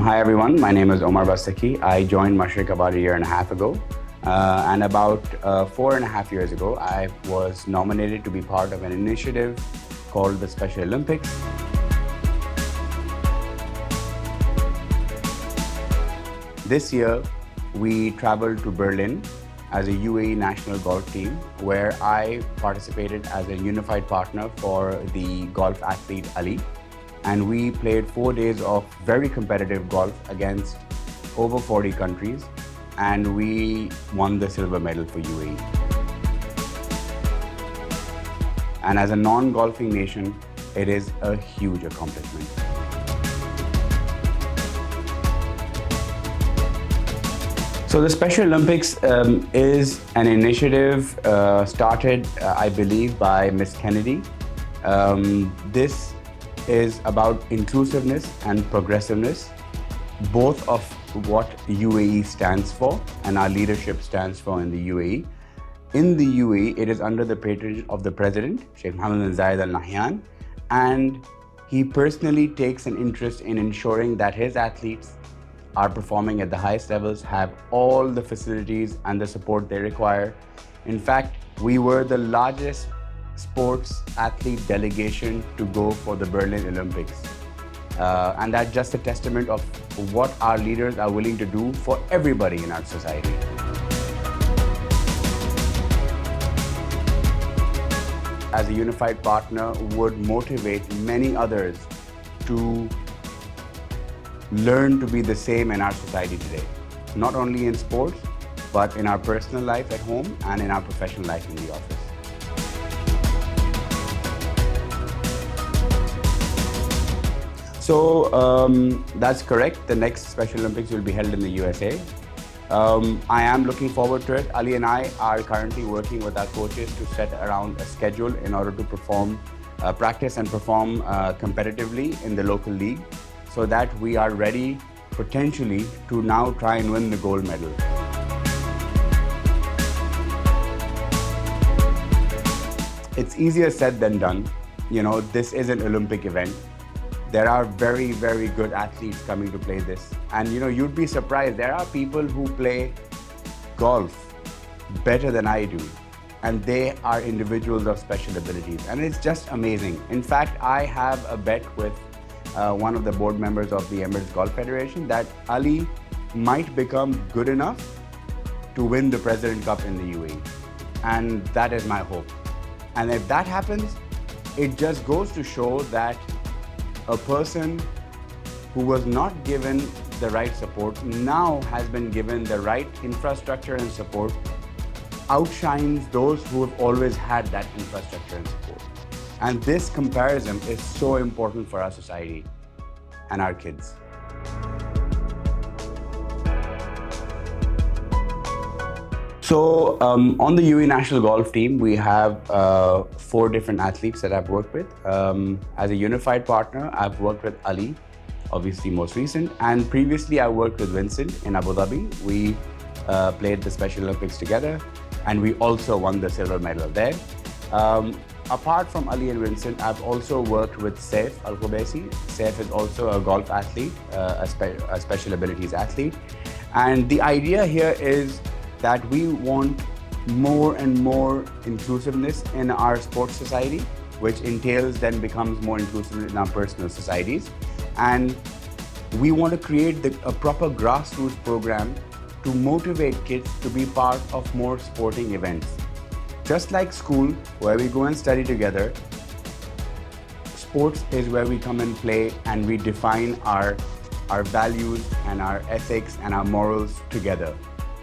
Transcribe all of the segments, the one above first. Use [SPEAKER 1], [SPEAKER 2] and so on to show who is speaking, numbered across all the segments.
[SPEAKER 1] Hi everyone, my name is Omar Al Bastaki. I joined Mashriq about a year and a half ago. And about 4.5 years ago, I was nominated to be part of an initiative called the Special Olympics. This year, we traveled to Berlin as a UAE national golf team, where I participated as a unified partner for the golf athlete Ali. And we played 4 days of very competitive golf against over 40 countries, and we won the silver medal for UAE. And as a non-golfing nation, it is a huge accomplishment. So the Special Olympics is an initiative started, I believe, by Miss Kennedy. This is about inclusiveness and progressiveness, both of what UAE stands for and our leadership stands for in the UAE. In the UAE, it is under the patronage of the President, Sheikh Mohammed bin Zayed Al Nahyan, and he personally takes an interest in ensuring that his athletes are performing at the highest levels, have all the facilities and the support they require. In fact, we were the largest sports athlete delegation to go for the Berlin Olympics. And that's just a testament of what our leaders are willing to do for everybody in our society. As a unified partner, would motivate many others to learn to be the same in our society today. Not only in sports, but in our personal life at home and in our professional life in the office. So that's correct. The next Special Olympics will be held in the USA. I am looking forward to it. Ali and I are currently working with our coaches to set around a schedule in order to perform, practice and perform competitively in the local league, so that we are ready potentially to now try and win the gold medal. It's easier said than done. You know, this is an Olympic event. There are very, very good athletes coming to play this. And you know, you'd be surprised. There are people who play golf better than I do. And they are individuals of special abilities. And it's just amazing. In fact, I have a bet with one of the board members of the Emirates Golf Federation that Ali might become good enough to win the President Cup in the UAE. And that is my hope. And if that happens, it just goes to show that a person who was not given the right support now has been given the right infrastructure and support, outshines those who have always had that infrastructure and support. And this comparison is so important for our society and our kids. So on the UAE national golf team, we have 4 different athletes that I've worked with. As a unified partner, I've worked with Ali, obviously most recent, and previously I worked with Vincent in Abu Dhabi. We played the Special Olympics together, and we also won the silver medal there. Apart from Ali and Vincent, I've also worked with Saif Al-Qubaisi. Saif is also a golf athlete, a special abilities athlete. And the idea here is that we want more and more inclusiveness in our sports society, which entails then becomes more inclusive in our personal societies. And we want to create a proper grassroots program to motivate kids to be part of more sporting events. Just like school, where we go and study together, sports is where we come and play and we define our values and our ethics and our morals together.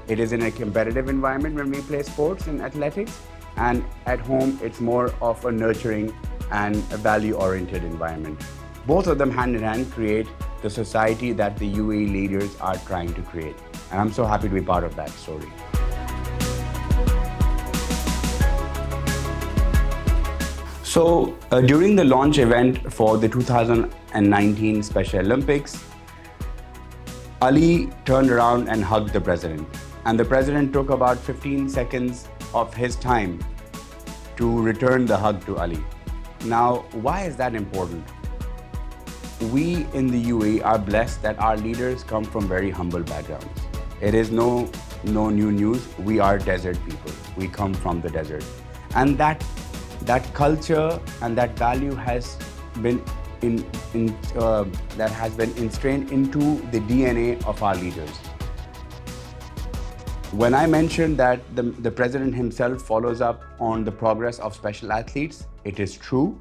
[SPEAKER 1] It is in a competitive environment when we play sports and athletics, and at home it's more of a nurturing and a value-oriented environment. Both of them hand in hand create the society that the UAE leaders are trying to create. And I'm so happy to be part of that story. So during the launch event for the 2019 Special Olympics, Ali turned around and hugged the president. And the president took about 15 seconds of his time to return the hug to Ali. Now, why is that important? we in the UAE are blessed that our leaders come from very humble backgrounds. It is no new news. We are desert people. We come from the desert. And that culture and that value has been ingrained into the DNA of our leaders. When I mentioned that the president himself follows up on the progress of special athletes, it is true.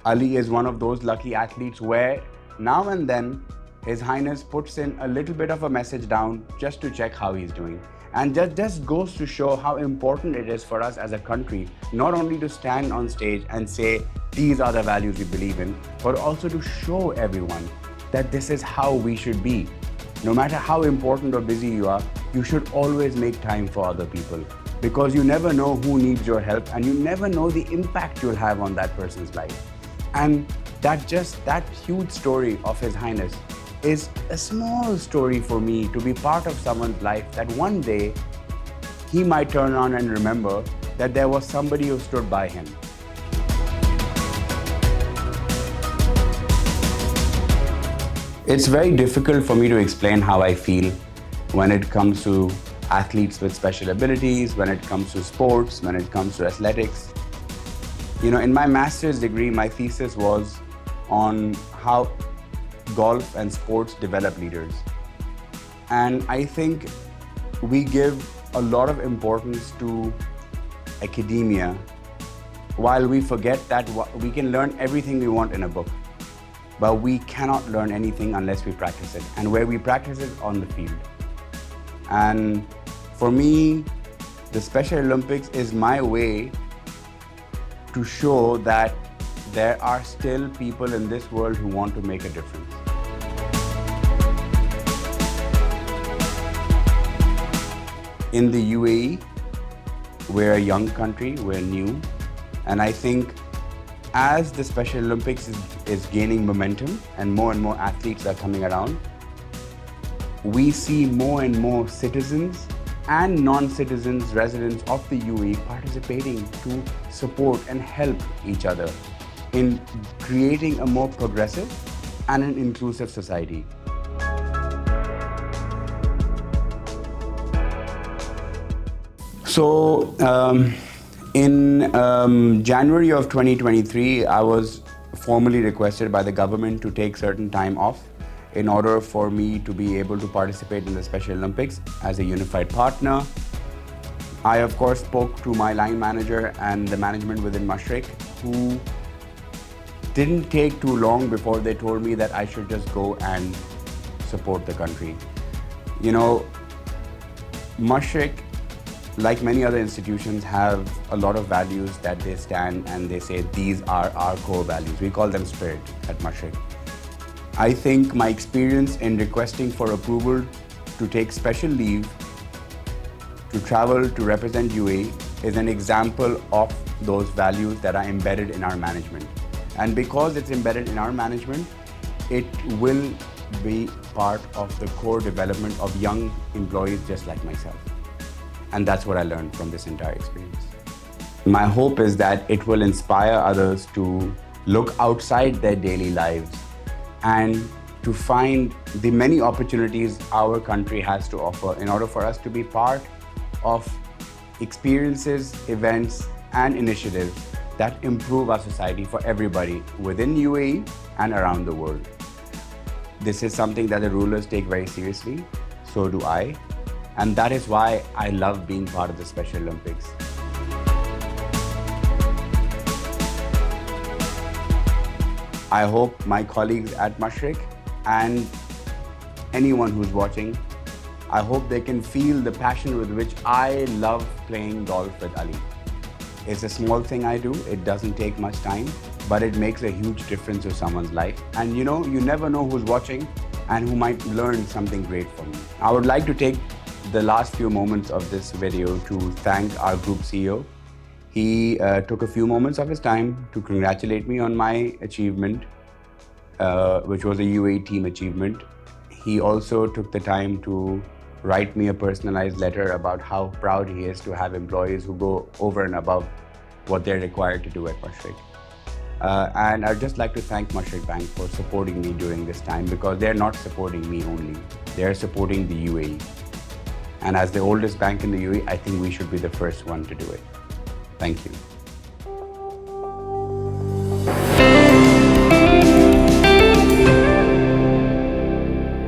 [SPEAKER 1] Ali is one of those lucky athletes where now and then His Highness puts in a little bit of a message down just to check how he's doing. And that just goes to show how important it is for us as a country, not only to stand on stage and say, these are the values we believe in, but also to show everyone that this is how we should be. No matter how important or busy you are, you should always make time for other people, because you never know who needs your help and you never know the impact you'll have on that person's life. And that huge story of His Highness is a small story for me to be part of someone's life, that one day he might turn on and remember that there was somebody who stood by him. It's very difficult for me to explain how I feel when it comes to athletes with special abilities, when it comes to sports, when it comes to athletics. In my master's degree, my thesis was on how golf and sports develop leaders. And I think we give a lot of importance to academia, while we forget that we can learn everything we want in a book, but we cannot learn anything unless we practice it. And where we practice it on the field. And for me, the Special Olympics is my way to show that there are still people in this world who want to make a difference. In the UAE, we're a young country, we're new, and I think as the Special Olympics is gaining momentum and more athletes are coming around, we see more and more citizens and non-citizens, residents of the UAE participating to support and help each other in creating a more progressive and an inclusive society. So in January of 2023, I was formally requested by the government to take certain time off in order for me to be able to participate in the Special Olympics as a unified partner. I, of course, spoke to my line manager and the management within Kashrek, who didn't take too long before they told me that I should just go and support the country. Kashrek, like many other institutions, have a lot of values that they stand and they say, these are our core values. We call them spirit at Kashrek. I think my experience in requesting for approval to take special leave to travel to represent UAE is an example of those values that are embedded in our management. And because it's embedded in our management, it will be part of the core development of young employees just like myself. And that's what I learned from this entire experience. My hope is that it will inspire others to look outside their daily lives and to find the many opportunities our country has to offer in order for us to be part of experiences, events, and initiatives that improve our society for everybody within UAE and around the world. This is something that the rulers take very seriously, so do I, and that is why I love being part of the Special Olympics. I hope my colleagues at Kashrek and anyone who's watching, I hope they can feel the passion with which I love playing golf with Ali. It's a small thing I do, it doesn't take much time, but it makes a huge difference to someone's life. And you never know who's watching and who might learn something great from you. I would like to take the last few moments of this video to thank our group CEO. He took a few moments of his time to congratulate me on my achievement, which was a UAE team achievement. He also took the time to write me a personalized letter about how proud he is to have employees who go over and above what they're required to do at Kashrek. And I'd just like to thank Mashreq Bank for supporting me during this time, because they're not supporting me only, they're supporting the UAE. And as the oldest bank in the UAE, I think we should be the first one to do it. Thank you.